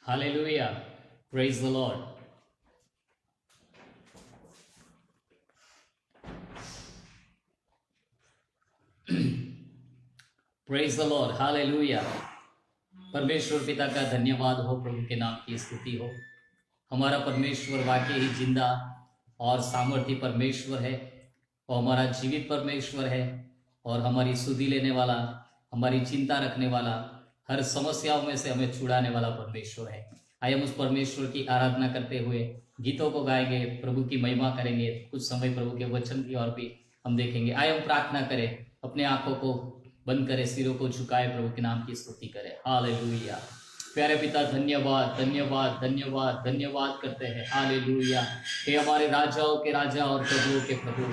Hallelujah. Praise the Lord. Praise the Lord. Hallelujah. परमेश्वर पिता का धन्यवाद हो, प्रभु के नाम की स्तुति हो। हमारा परमेश्वर वाकई ही जिंदा और सामर्थी परमेश्वर है, और हमारा जीवित परमेश्वर है, और हमारी सुधि लेने वाला, हमारी चिंता रखने वाला, हर समस्याओं में से हमें छुड़ाने वाला परमेश्वर है। आइए हम उस परमेश्वर की आराधना करते हुए गीतों को गाएंगे, प्रभु की महिमा करेंगे। कुछ समय प्रभु के वचन की ओर भी हम देखेंगे। आइए हम प्रार्थना करें, अपने आंखों को बंद करें, सिरों को झुकाए, प्रभु के नाम की स्तुति करें। हालेलुया। प्यारे पिता, धन्यवाद धन्यवाद धन्यवाद धन्यवाद करते हैं। हालेलुया। हे हमारे राजाओं के राजा और प्रभुओं के प्रभु,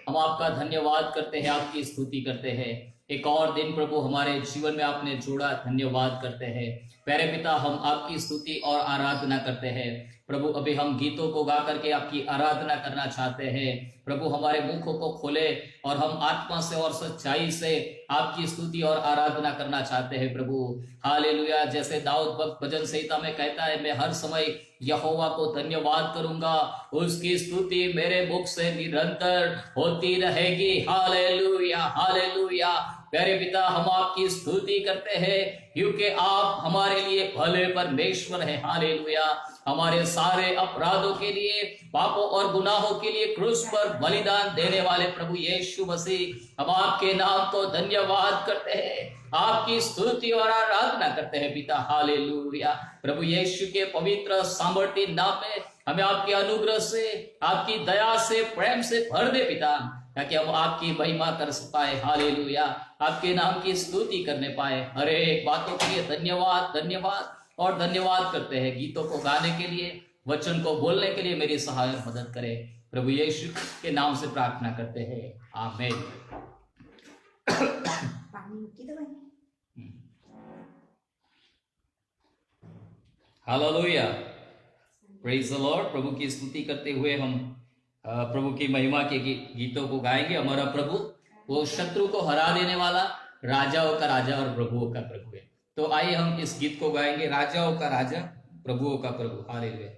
हम आपका धन्यवाद करते हैं, आपकी स्तुति करते हैं। एक और दिन प्रभु हमारे जीवन में आपने जोड़ा, धन्यवाद करते हैं। प्यारे पिता, हम आपकी स्तुति और आराधना करते हैं। प्रभु अभी हम गीतों को गा करके आपकी आराधना करना चाहते हैं। प्रभु हमारे मुखों को खोले और हम आत्मा से और सच्चाई से आपकी स्तुति और आराधना करना चाहते हैं। प्रभु हालेलुया। जैसे दाऊद भक्त भजन संहिता में कहता है, मैं हर समय यहोवा को धन्यवाद करूंगा, उसकी स्तुति मेरे मुख से निरंतर होती रहेगी। Hallelujah hallelujah. प्यारे पिता, हम आपकी स्तुति करते हैं क्योंकि आप हमारे लिए भले परमेश्वर हैं। हालेलुया। हमारे सारे अपराधों के लिए, पापों और गुनाहों के लिए क्रूस पर बलिदान देने वाले प्रभु यीशु मसीह, हम आपके नाम को धन्यवाद करते हैं, आपकी स्तुति और आराधना करते हैं पिता। हालेलुया। प्रभु यीशु के पवित्र सामर्थी नाम में हमें आपके अनुग्रह से, आपकी दया से, प्रेम से भर दे पिता, ताकि हम आपकी महिमा कर पाए। हालेलुया। आपके नाम की स्तुति करने पाए। हर एक बातों के लिए धन्यवाद धन्यवाद और धन्यवाद करते हैं। गीतों को गाने के लिए, वचन को बोलने के लिए मेरी सहायक मदद करे, प्रभु यीशु के नाम से प्रार्थना करते हैं, आमीन। हालेलुया। Praise the Lord. प्रभु की स्तुति करते हुए हम प्रभु की महिमा के गीतों को गाएंगे। हमारा प्रभु वो शत्रु को हरा देने वाला, राजाओं का राजा और प्रभुओं का प्रभु है। तो आइए हम इस गीत को गाएंगे, राजाओं का राजा, प्रभुओं का प्रभु। हालेलुया।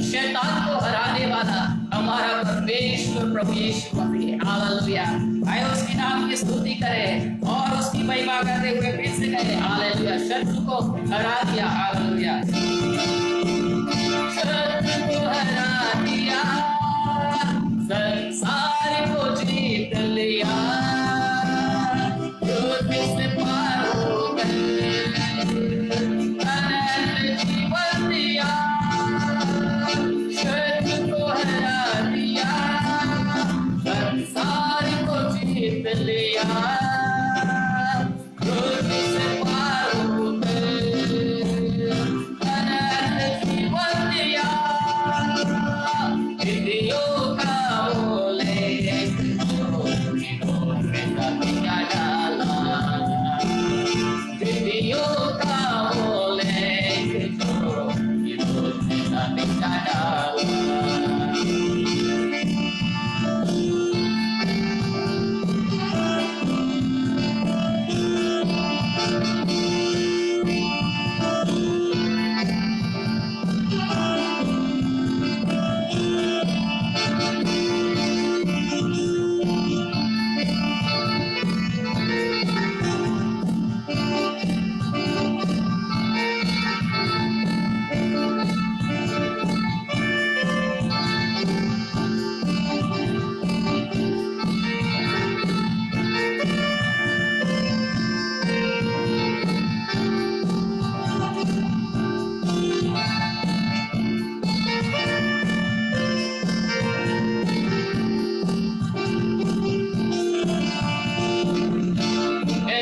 शैतान को हराने वाला हमारा परमेश्वर प्रभु यीशु मसीह है। हालेलुया। आइए उसके नाम की स्तुति करें और उसकी महिमा करते हुए फिर से कहें हालेलुया। शत्रु को हरा दिया। हालेलुया। शत्रु को हरा दिया, संसार को जीत लिया, युद्ध से पार हो गए, अनंत जीवन दिया। शत्रु को हरा दिया, संसार को जीत लिया, युद्ध से पार हो गए, अनंत जीवन दिया। विधियों का वो लेके विरोध में कमियां डाला, विधियों का वो लेके विरोध में कमियां डाला।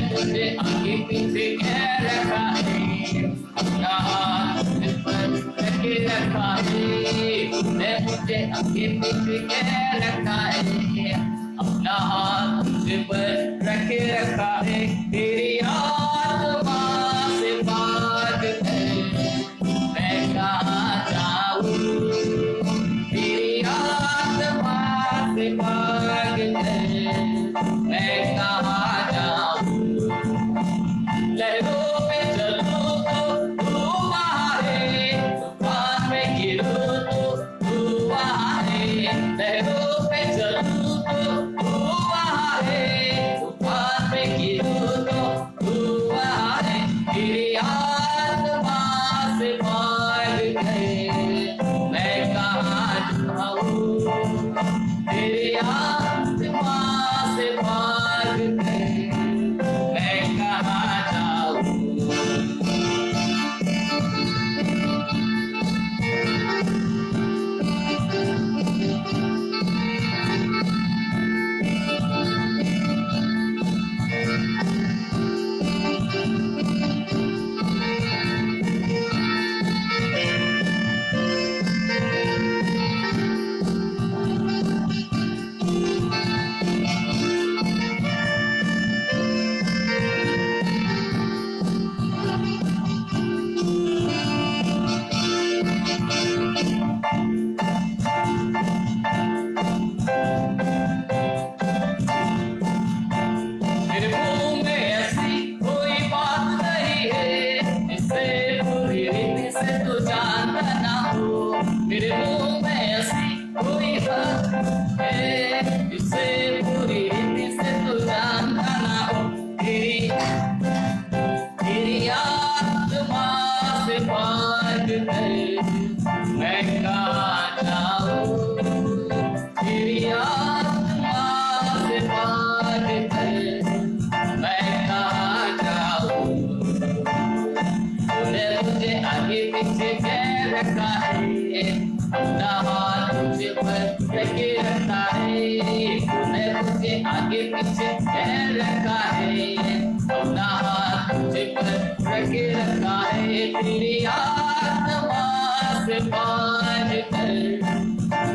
तुझे आगे पीछे कह रखा है, अपना हाथ मुझ पर रखे रखा है। तूने मुझे आगे पीछे कह रखा है, अपना हाथ मुझ पर रखे रखा है। तेरी आत्मा से बात कर, मैं कहाँ जाऊँ? तेरी आत्मा से बात कर, मैं कहाँ जाऊँ? लहरों पे चलूं तो तू वहाँ है, तूफान में गिरूं तो तू वहाँ है। लहरों पे चलूं तो तू वहाँ है, तूफान में गिरूं तो तू वहाँ है। तेरी आत्मा से भाग गए, मैं कहाँ जाऊँ? तेरी आत्मा से भाग गए, मैं कहाँ जाऊँ? मेरे मुंह में ऐसी कोई बात नहीं है, जिससे बुरी रीति से तू जानता ना हो। मेरे मुंह में ऐसी कोई बात है, जिससे बुरी रीति से तू जानता ना हो। तेरी आत्मा से बात कर, मैं कहाँ जाऊँ? तेरी आत्मा से बात कर, मैं कहाँ जाऊँ? तूने मुझे आगे पीछे कह रखा है, अपना हाथ मुझे पर रखे रखा है। तूने मुझे आगे पीछे कह रखा है, अपना हाथ मुझे पर रखे रखा है। तेरी आत्मा से बात कर,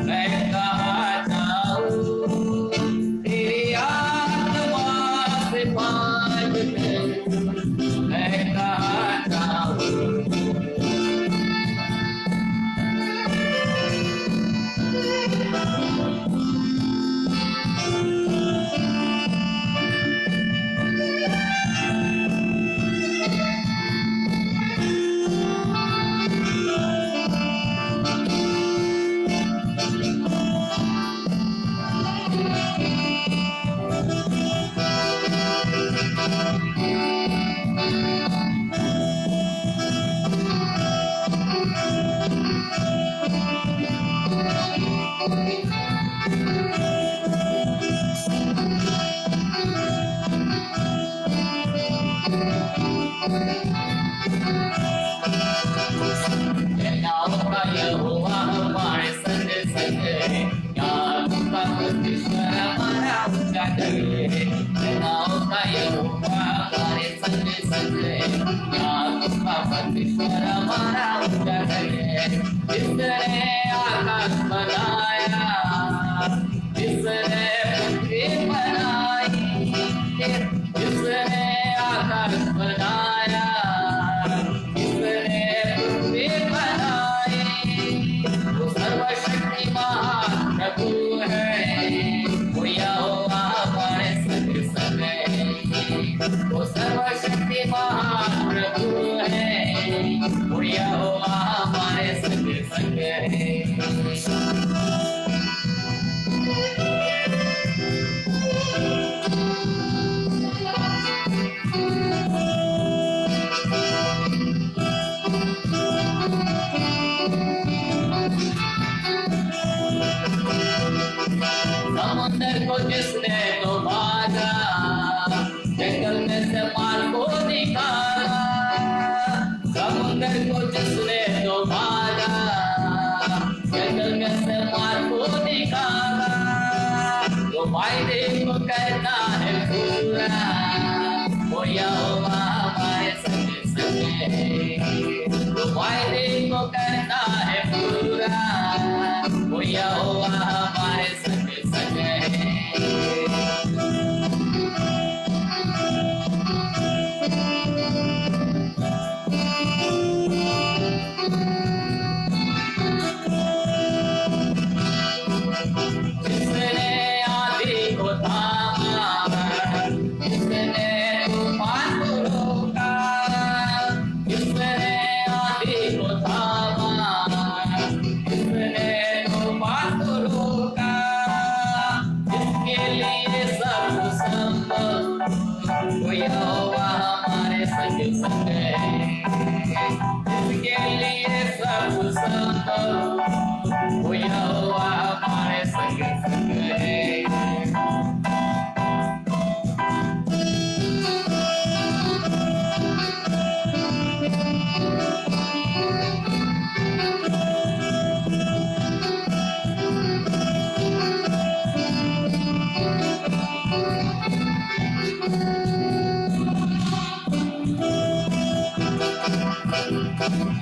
मैं कहाँ जाऊँ? तेरी आत्मा से बात कर, मैं कहाँ जाऊँ? सेनाओं का यहोवा हमारे संग संग है, याकोब का परमेश्वर हमारा ऊंचा डर है। सेनाओं का यहोवा हमारे संग संग है, याकोब का परमेश्वर हमारा ऊंचा डर है। जिसने आकाश बनाया, जिसने पृथ्वी बनाई, जिसने आकाश बनाया, जिसने पृथ्वी बनाई, वो सर्वशक्तिमान प्रभु है, वो यहोवा हमारे संग संग है। वो सर्वशक्तिमान प्रभु है, वो यहोवा हमारे संग संग है। समुद्र को जिसने डुबाया, जंगल में से माल को निकाला। समुद्र को जिसने डुबाया, जंगल में से माल को निकाला। तो वायदे को कहना है पूरा, वो यहोवा हमारे संग संग है। तो वायदे को कहना है पूरा, वो यहोवा हमारे संग संग है। जिसने आंधी को थामा, जिसने तूफान को रोका, जिसने आंधी को थामा, जिसने तूफान को रोका, जिसके लिए सब संभव, वो यहोवा हमारे संग संग है। जिसके लिए सब संभव, वो यहोवा हमारे संग संग है।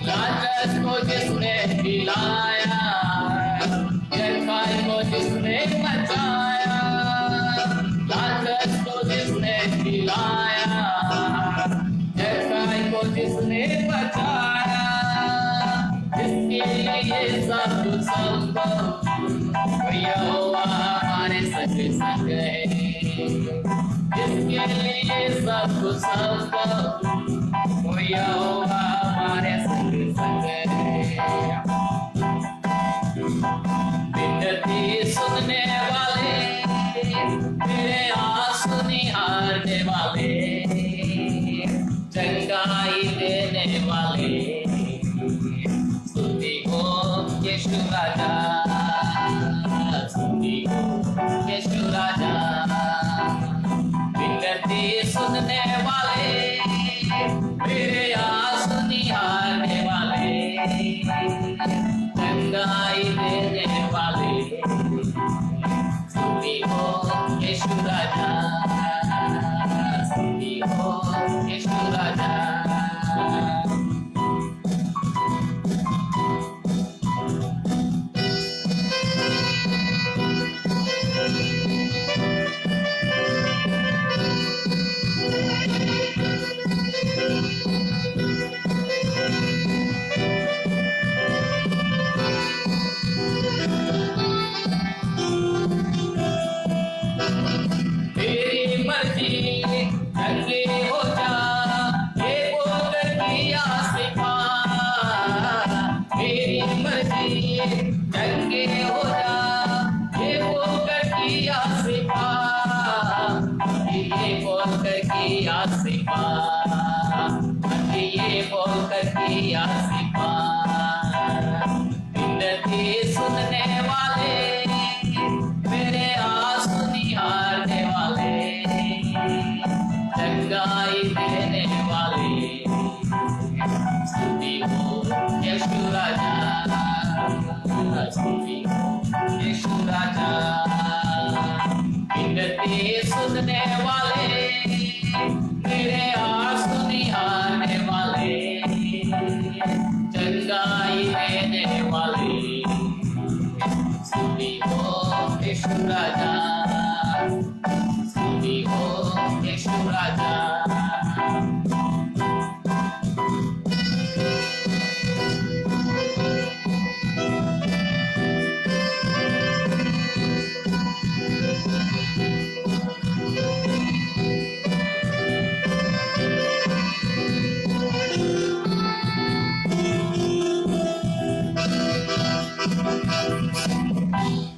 लाजरस को जिसने खिलाया, जक्कई को जिसने बचाया। लाजरस को जिसने खिलाया, जक्कई को जिसने बचाया। जिसके लिए सब संभव, वो यहोवा हमारे संग संग है। जिसके लिए सब संभव, वो यहोवा हमारे संग संग है। विनती सुनने वाले, मेरे आंसू निहारने वाले, चंगाई देने वाले, स्तुति हो यीशु राजा, स्तुति हो यीशु राजा। विनती सुनने वाले, मेरे आंसू निहारने वाले, चंगाई देने वाले, स्तुति हो यीशु राजा, स्तुति हो यीशु राजा। तेरी मर्जी चंगे हो जा, ये बोलकर किया सिपा। तेरी मर्जी चंगे हो जा, ये बोलकर किया सिपा, ये बोलकर किया सिपा, ये बोलकर किया सिपा। विनती सुनने वाले, मेरे आंसू निहारने वाले, चंगाई देने वाले, स्तुति यीशु राजा, स्तुति हो यीशु राजा। विनती सुनने वाले, मेरे आंसू निहारने वाले, चंगाई देने वाले, स्तुति हो यीशु राजा, स्तुति हो यीशु राजा।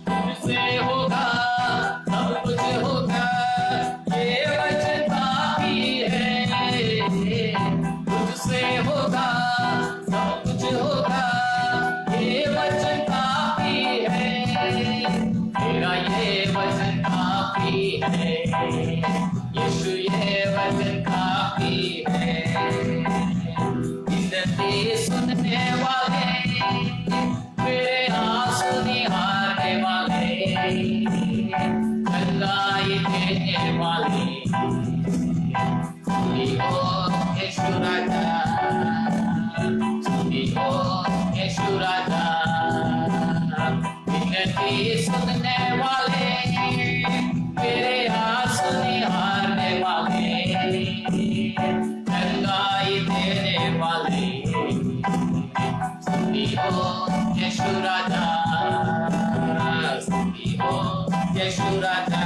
तुझसे होगा सब कुछ होगा, ये वचन काफी है। तुझसे होगा सब कुछ होगा, ये वचन काफी है। तेरा ये वचन काफी है, यीशु ये वचन काफी है। विनती सुनने वाले, मेरे आंसू निहारने वाले, चंगाई देने वाले, स्तुति हो यीशु राजा, स्तुति हो यीशु राजा। विनती सुनने वाले, मेरे आंसू निहारने वाले, चंगाई देने वाले, स्तुति हो यीशु राजा, स्तुति हो यीशु राजा।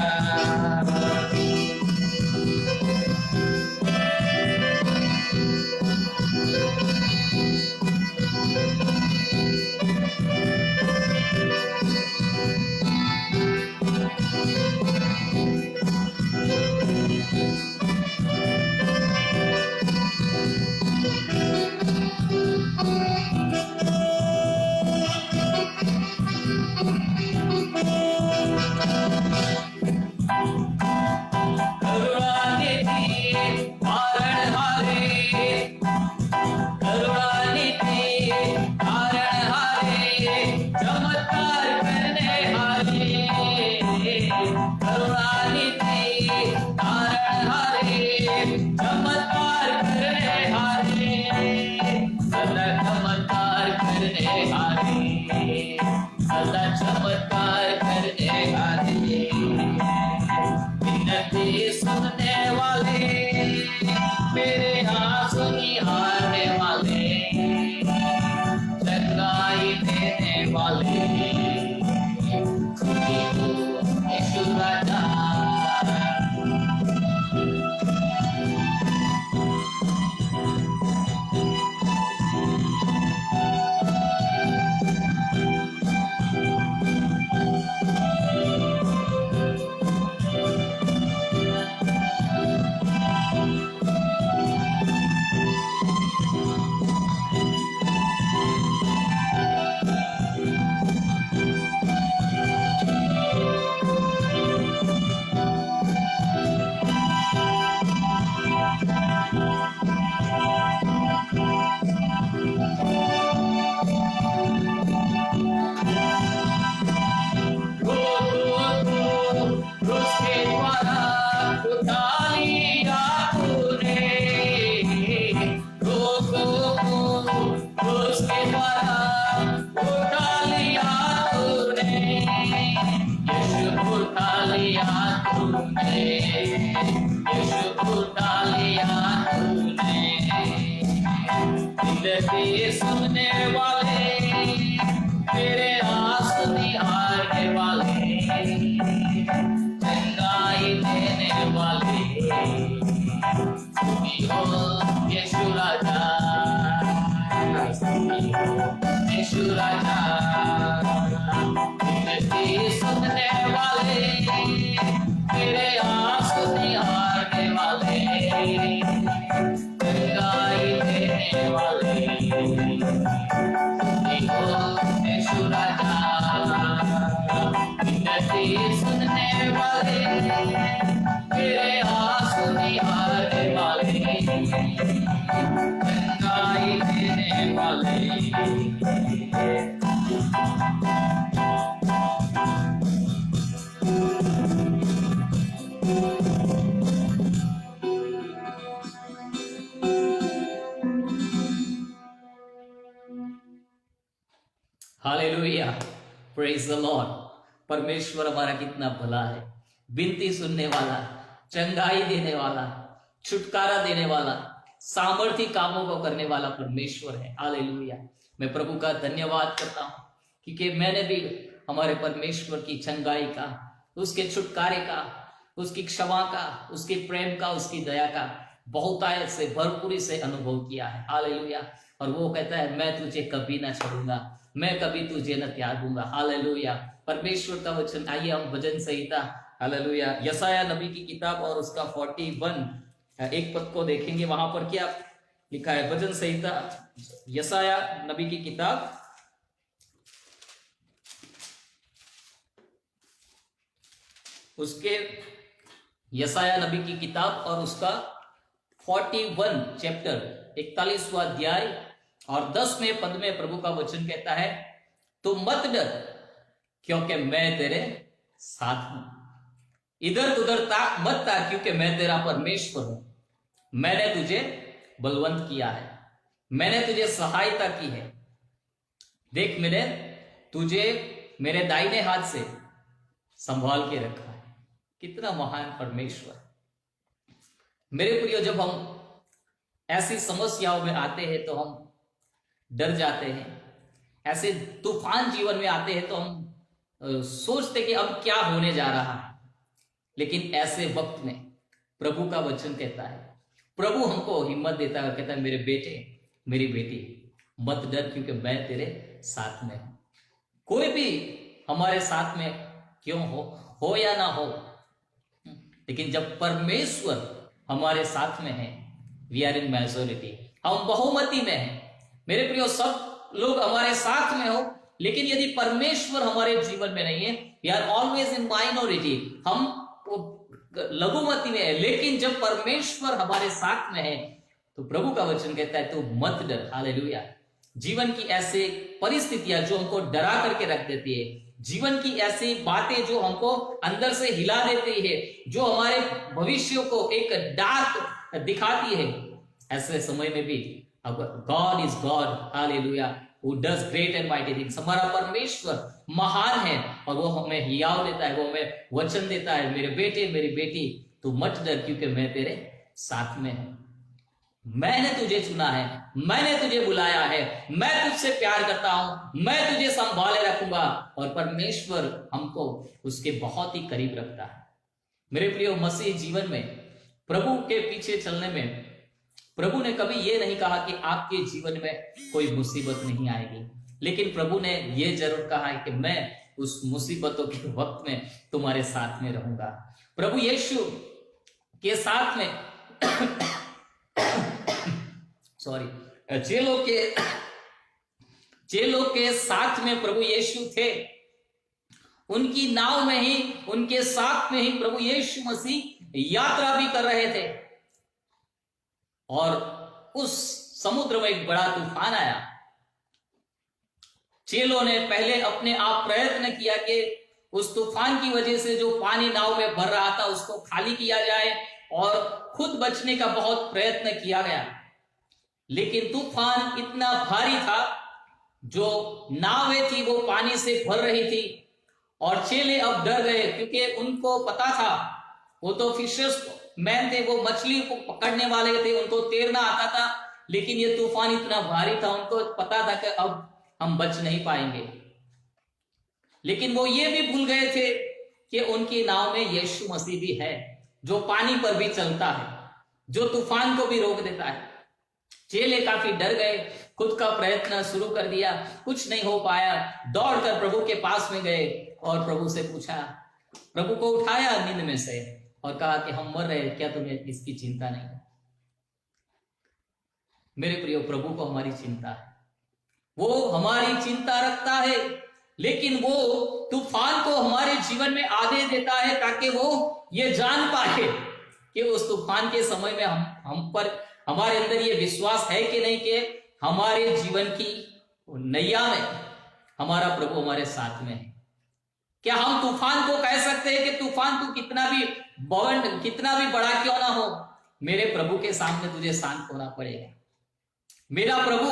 चमत्कार करने वाले, विनती सुनने वाले, मेरे आंसू निहारने वाले, चंगाई देने वाले, स्तुति हो यीशु राजा। सुनने वाले, तेरे आंसू निहारने वाले, चंगाई देने वाले, स्तुति हो यीशु राजा, स्तुति हो यीशु राजा। विनती सुनने वाले, तेरे आंसू निहारने वाले, चंगाई देने वाले, स्तुति हो यीशु राजा। विनती सुनने वाले, तेरे आंसू निहारने वाले, चंगाई देने वाले, हालेलुया, प्रेज द लॉर्ड। परमेश्वर हमारा कितना भला है, विनती सुनने वाला, चंगाई देने वाला, छुटकारा देने वाला, सामर्थी कामों को करने वाला परमेश्वर है। हालेलुया। मैं प्रभु का धन्यवाद करता हूं क्योंकि मैंने भी हमारे परमेश्वर की चंगाई का, उसके छुटकारे का, उसकी क्षमा का, उसके प्रेम का, उसकी दया का बहुतायत से, भरपूरी से अनुभव किया है। हालेलुया। और वो कहता है मैं तुझे कभी ना छोड़ूंगा, मैं कभी तुझे न त्यागूंगा। हालेलुया। परमेश्वर का वचन, आइए हम भजन संहिता, हालेलुया, यशाया नबी की किताब और उसका 41 एक पद को देखेंगे। वहां पर क्या लिखा है? भजन संहिता यशाया नबी की किताब उसके यशाया नबी की किताब और उसका 41 चैप्टर 41वां अध्याय और 10वें पद में प्रभु का वचन कहता है, तो मत डर क्योंकि मैं तेरे साथ हूं। इधर उधर मत ताक क्योंकि मैं तेरा परमेश्वर हूं। मैंने तुझे बलवंत किया है, मैंने तुझे सहायता की है। देख, मैंने तुझे मेरे दाहिने हाथ से संभाल के रखा है। कितना महान परमेश्वर। मेरे प्रियो, जब हम ऐसी समस्याओं में आते हैं तो हम डर जाते हैं, ऐसे तूफान जीवन में आते हैं तो हम सोचते कि अब क्या होने जा रहा है। लेकिन ऐसे वक्त में प्रभु का वचन कहता है, प्रभु हमको हिम्मत देता है, कहता है मेरे बेटे, मेरी बेटी, मत डर क्योंकि मैं तेरे साथ में हूं। कोई भी हमारे साथ में क्यों हो या ना हो, लेकिन जब परमेश्वर हमारे साथ में है, वी आर इन मेजोरिटी, हम बहुमती में हैं। मेरे प्रियो, सब लोग हमारे साथ में हो, लेकिन यदि परमेश्वर हमारे जीवन में नहीं है, we are always in minority, हम लघुमती में है। लेकिन जब परमेश्वर हमारे साथ में है तो प्रभु का वचन कहता है तो मत डर। हालेलुया। जीवन की ऐसे परिस्थितियां जो हमको डरा करके रख देती है, जीवन की ऐसी बातें जो हमको अंदर से हिला देती है, जो हमारे भविष्य को एक डार्क दिखाती है, ऐसे समय में भी God is God, hallelujah, who does great and mighty things। हमारा परमेश्वर महान है और वो हमें हियाव देता है, वो हमें वचन देता है, मेरे बेटे, मेरी बेटी, तू मत डर क्योंकि मैं तेरे साथ में हूं। मैंने तुझे चुना है, मैंने तुझे बुलाया है, मैं तुझसे प्यार करता हूं, मैं तुझे संभाले रखूंगा। और परमेश्वर हमको उसके बहुत ही करीब रखता है। मेरे प्रियो, मसीह जीवन में प्रभु के पीछे चलने में प्रभु ने कभी ये नहीं कहा कि आपके जीवन में कोई मुसीबत नहीं आएगी, लेकिन प्रभु ने ये जरूर कहा है कि मैं उस मुसीबतों के वक्त में तुम्हारे साथ में रहूंगा। प्रभु यीशु के साथ में सॉरी चेलों के साथ में प्रभु यीशु थे। उनकी नाव में ही, उनके साथ में ही प्रभु यीशु मसीह यात्रा भी कर रहे थे और उस समुद्र में एक बड़ा तूफान आया। चेलों ने पहले अपने आप प्रयत्न किया कि उस तूफान की वजह से जो पानी नाव में भर रहा था उसको खाली किया जाए और खुद बचने का बहुत प्रयत्न किया गया, लेकिन तूफान इतना भारी था, जो नावें थी वो पानी से भर रही थी और चेले अब डर गए क्योंकि उनको पता था, वो तो फिशर्स मैन थे, वो मछली को पकड़ने वाले थे, उनको तैरना आता था, लेकिन ये तूफान इतना भारी था, उनको पता था कि अब हम बच नहीं पाएंगे। लेकिन वो ये भी भूल गए थे कि उनकी नाव में यीशु मसीह भी है, जो पानी पर भी चलता है, जो तूफान को भी रोक देता है। चेले काफी डर गए, खुद का प्रयत्न शुरू कर दिया, कुछ नहीं हो पाया। दौड़कर प्रभु के पास में गए और प्रभु से पूछा, प्रभु को उठाया नींद में से और कहा कि हम मर रहे, क्या तुम्हें इसकी चिंता नहीं है? मेरे प्रियो, प्रभु को हमारी चिंता है, वो हमारी चिंता रखता है, लेकिन वो तूफान को हमारे जीवन में आधे देता है ताकि वो ये जान पाए कि उस तूफान के समय में हम पर, हमारे अंदर ये विश्वास है कि नहीं कि हमारे जीवन की नैया में हमारा प्रभु हमारे साथ में है। क्या हम तूफान को कह सकते हैं कि तूफान तू कितना भी बड़ा क्यों ना हो, मेरे प्रभु के सामने तुझे शांत होना पड़ेगा। मेरा प्रभु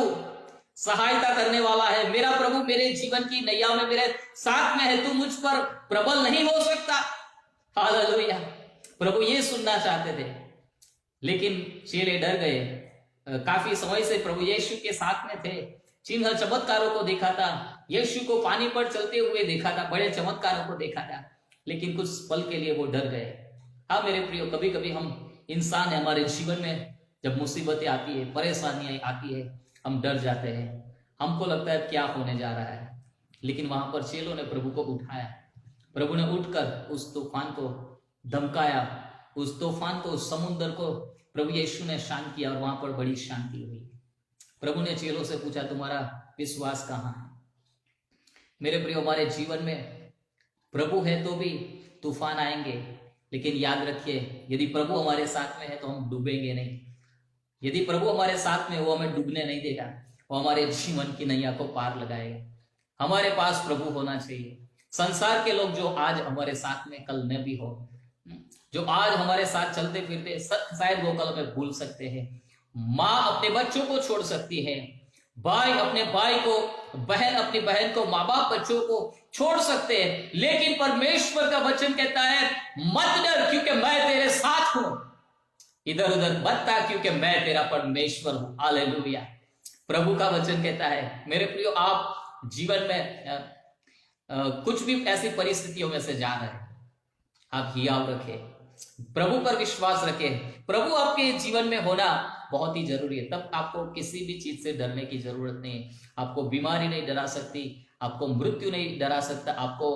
सहायता करने वाला है, मेरा प्रभु मेरे जीवन की नैया में मेरे साथ में है, तू मुझ पर प्रबल नहीं हो सकता। हालेलुया। प्रभु ये सुनना चाहते थे, लेकिन चेले डर गए। काफी समय से प्रभु यीशु के साथ में थे, चिन्ह चमत्कारों को देखा था, यीशु को पानी पर चलते हुए देखा था, बड़े चमत्कारों को देखा था, लेकिन कुछ पल के लिए वो डर गए। हाँ मेरे प्रियो, कभी कभी हम इंसान है, हमारे जीवन में जब मुसीबतें आती है, परेशानियां आती है, हम डर जाते हैं, हमको लगता है क्या होने जा रहा है। लेकिन वहां पर चेलों ने प्रभु को उठाया, प्रभु ने उठकर उस तूफान को धमकाया, उस तूफान को, उस समुद्र को प्रभु यीशु ने शांत किया और वहां पर बड़ी शांति हुई। प्रभु ने चेलों से पूछा, तुम्हारा विश्वास कहाँ है? मेरे प्रियो, हमारे जीवन में प्रभु है तो भी तूफान आएंगे, लेकिन याद रखिए, यदि प्रभु हमारे साथ में है तो हम डूबेंगे नहीं। यदि प्रभु हमारे साथ में, वो हमें डूबने नहीं देगा, वो हमारे जीवन की नैया को पार लगाएगा। हमारे पास प्रभु होना चाहिए। संसार के लोग जो आज हमारे साथ में कल न भी हो, जो आज हमारे साथ चलते फिरते शायद वो कल में भूल सकते हैं। माँ अपने बच्चों को छोड़ सकती है, भाई अपने भाई को, बहन अपनी बहन को, माँ बाप बच्चों को छोड़ सकते हैं, लेकिन परमेश्वर का वचन कहता है मत डर क्योंकि मैं तेरे साथ हूं, इधर उधर मत ता क्योंकि मैं तेरा परमेश्वर हूं। हालेलुया। प्रभु का वचन कहता है। मेरे प्रियो, आप जीवन में कुछ भी ऐसी परिस्थितियों में से जा रहे हैं, आप हियाव रखें, प्रभु पर विश्वास रखें। प्रभु आपके जीवन में होना बहुत ही जरूरी है, तब आपको किसी भी चीज से डरने की जरूरत नहीं है। आपको बीमारी नहीं डरा सकती, आपको मृत्यु नहीं डरा सकता, आपको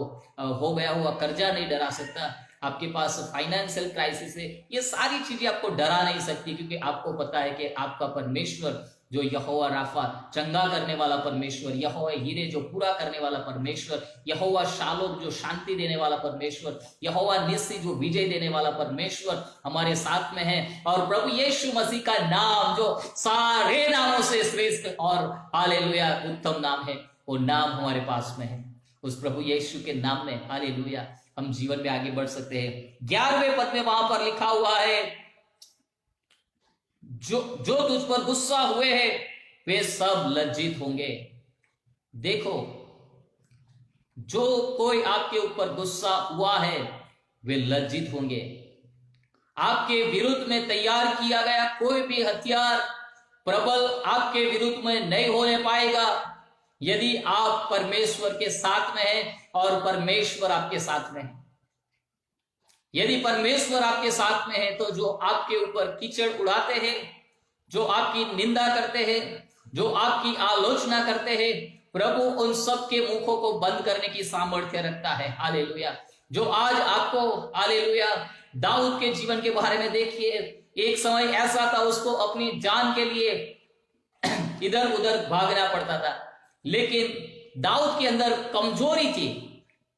हो गया हुआ कर्जा नहीं डरा सकता, आपके पास फाइनेंशियल क्राइसिस है, ये सारी चीजें आपको डरा नहीं सकती, क्योंकि आपको पता है कि आपका परमेश्वर जो यहोवा राफा, चंगा करने वाला परमेश्वर, यहोवा हीरे, जो पूरा करने वाला परमेश्वर, यहोवा शालोम, जो शांति देने वाला परमेश्वर, यहोवा निस्सी, जो विजय देने वाला परमेश्वर हमारे साथ में है। और प्रभु यीशु मसीह का नाम जो सारे नामों से श्रेष्ठ और हालेलुया उत्तम नाम है, वो नाम हमारे पास में है। उस प्रभु यीशु के नाम में हालेलुया हम जीवन में आगे बढ़ सकते हैं। 11वें पद में वहां पर लिखा हुआ है, जो तुझ पर गुस्सा हुए हैं वे सब लज्जित होंगे। देखो, जो कोई आपके ऊपर गुस्सा हुआ है वे लज्जित होंगे। आपके विरुद्ध में तैयार किया गया कोई भी हथियार प्रबल आपके विरुद्ध में नहीं होने पाएगा, यदि आप परमेश्वर के साथ में हैं और परमेश्वर आपके साथ में है। यदि परमेश्वर आपके साथ में है तो जो आपके ऊपर कीचड़ उड़ाते हैं, जो आपकी निंदा करते हैं, जो आपकी आलोचना करते हैं, प्रभु उन सब के मुखों को बंद करने की सामर्थ्य रखता है। हालेलुया। जो आज आपको, हालेलुया, दाऊद के जीवन के बारे में देखिए, एक समय ऐसा था उसको अपनी जान के लिए इधर उधर भागना पड़ता था, लेकिन दाऊद के अंदर कमजोरी थी,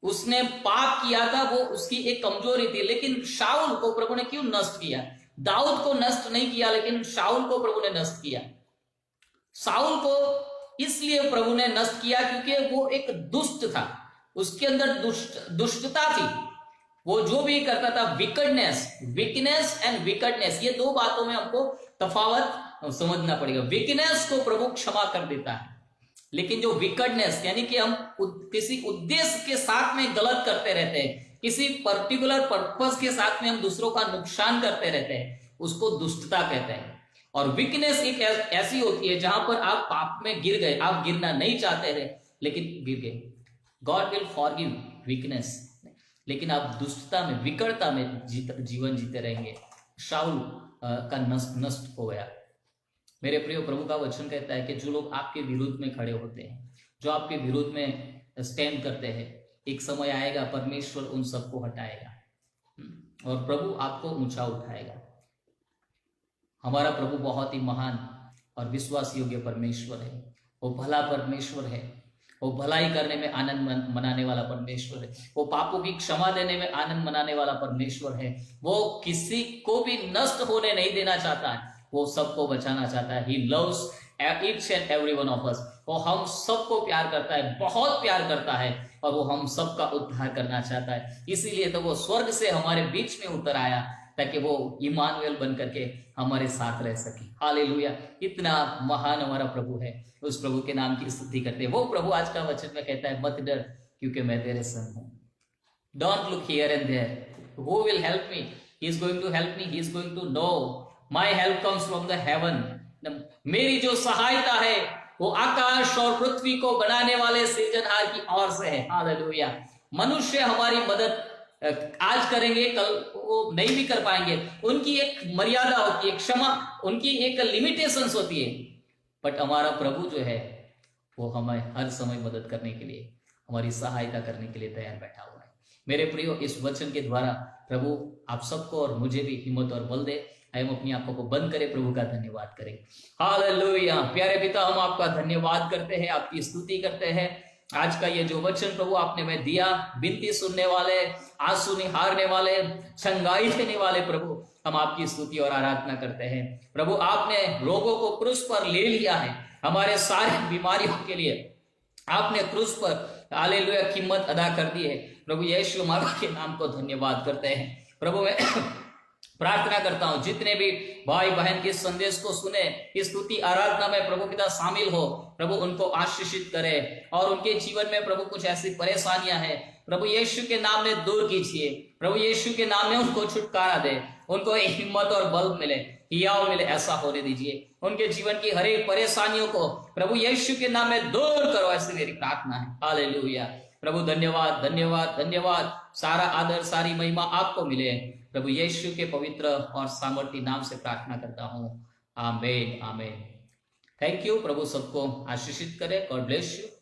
उसने पाप किया था, वो उसकी एक कमजोरी थी। लेकिन शाऊल को प्रभु ने क्यों नष्ट किया? दाऊद को नष्ट नहीं किया, लेकिन शाऊल को प्रभु ने नष्ट किया। शाऊल को इसलिए प्रभु ने नष्ट किया क्योंकि वो एक दुष्ट था, उसके अंदर दुष्टता थी। वो जो भी करता था, विकनेस एंड विकेडनेस, ये दो बातों में हमको तफावत समझना पड़ेगा। विकनेस को प्रभु क्षमा कर देता है, लेकिन जो विकेडनेस यानी कि हम किसी उद्देश्य के साथ में गलत करते रहते हैं, किसी पर्टिकुलर पर्पस के साथ में हम दूसरों का नुकसान करते रहते हैं, उसको दुष्टता कहते हैं। और वीकनेस एक ऐसी होती है जहां पर आप पाप में गिर गए, आप गिरना नहीं चाहते थे लेकिन गिर गए। गॉड विल फॉरगिव वीकनेस, लेकिन आप दुष्टता में, विकटता में जीवन जीते रहेंगे। शाऊल का नष्ट हो गया। मेरे प्रिय, प्रभु का वचन कहता है कि जो लोग आपके विरुद्ध में खड़े होते हैं, जो आपके विरुद्ध में स्टैंड करते हैं, एक समय आएगा परमेश्वर उन सबको हटाएगा और प्रभु आपको ऊंचा उठाएगा। हमारा प्रभु बहुत ही महान और विश्वास योग्य परमेश्वर है। वो भला परमेश्वर है, वो भलाई करने में आनंद मनाने वाला परमेश्वर है, वो पापों की क्षमा देने में आनंद मनाने वाला परमेश्वर है। वो किसी को भी नष्ट होने नहीं देना चाहता है, वो सबको बचाना चाहता है। He loves each and every one of us. वो हम सबको प्यार करता है, बहुत प्यार करता है, और वो हम सबका उद्धार करना चाहता है। इसीलिए तो वो स्वर्ग से हमारे बीच में उतर आया, ताकि वो इमानुएल बन करके हमारे साथ रह सके। हालेलुया, इतना महान हमारा प्रभु है। उस प्रभु के नाम की स्तुति करते हैं। वो प्रभु आज का वचन में कहता है, मत डर क्योंकि मैं तेरे संग हूं। Don't look here and there, who will help me? He is going to help me, he is going to know my help comes from the heaven. मेरी जो सहायता है वो आकाश और पृथ्वी को बनाने वाले सृजनहार की ओर से है। हालेलुया। मनुष्य हमारी मदद आज करेंगे, कल वो नहीं भी कर पाएंगे। उनकी एक मर्यादा होती है, क्षमा, उनकी एक लिमिटेशंस होती है। बट हमारा प्रभु जो है वो हमें हर समय मदद करने के लिए, हमारी सहायता करने के लिए तैयार बैठा हुआ है। मेरे प्रियो, इस वचन के द्वारा प्रभु आप सबको और मुझे भी हिम्मत और बल दे। हम अपनी आंखों को बंद करें, प्रभु का धन्यवाद करें। हालेलुया। प्यारे पिता, हम आपका धन्यवाद करते हैं, आपकी स्तुति करते हैं। आज का ये जो वचन प्रभु आपने में दिया, विनती सुनने वाले, आंसू निहारने वाले, चंगाई देने वाले प्रभु, हम आपकी स्तुति और आराधना करते हैं। प्रभु आपने रोगों को क्रूस पर ले लिया है, हमारे सारे बीमारियों के लिए आपने क्रूस पर हालेलुया कीमत अदा कर दी है। प्रभु यीशु मसीह के नाम को धन्यवाद करते हैं। प्रभु मैं प्रार्थना करता हूं, जितने भी भाई बहन के संदेश को सुने, इस स्तुति आराधना में प्रभु पिता शामिल हो, प्रभु उनको आशीषित करे, और उनके जीवन में प्रभु कुछ ऐसी परेशानियां हैं, प्रभु यीशु के नाम में दूर कीजिए। प्रभु यीशु के नाम में उनको छुटकारा दे, उनको हिम्मत और बल मिले, हियाव मिले, ऐसा होने दीजिए। उनके जीवन की हर एक परेशानियों को प्रभु यीशु के नाम में दूर करो, ऐसी मेरी प्रार्थना है। हालेलुया। प्रभु धन्यवाद, धन्यवाद, धन्यवाद। सारा आदर, सारी महिमा आपको मिले। प्रभु यीशु के पवित्र और सामर्थी नाम से प्रार्थना करता हूं। आमीन, आमीन। Thank you. प्रभु सबको आशीषित करे। God bless you.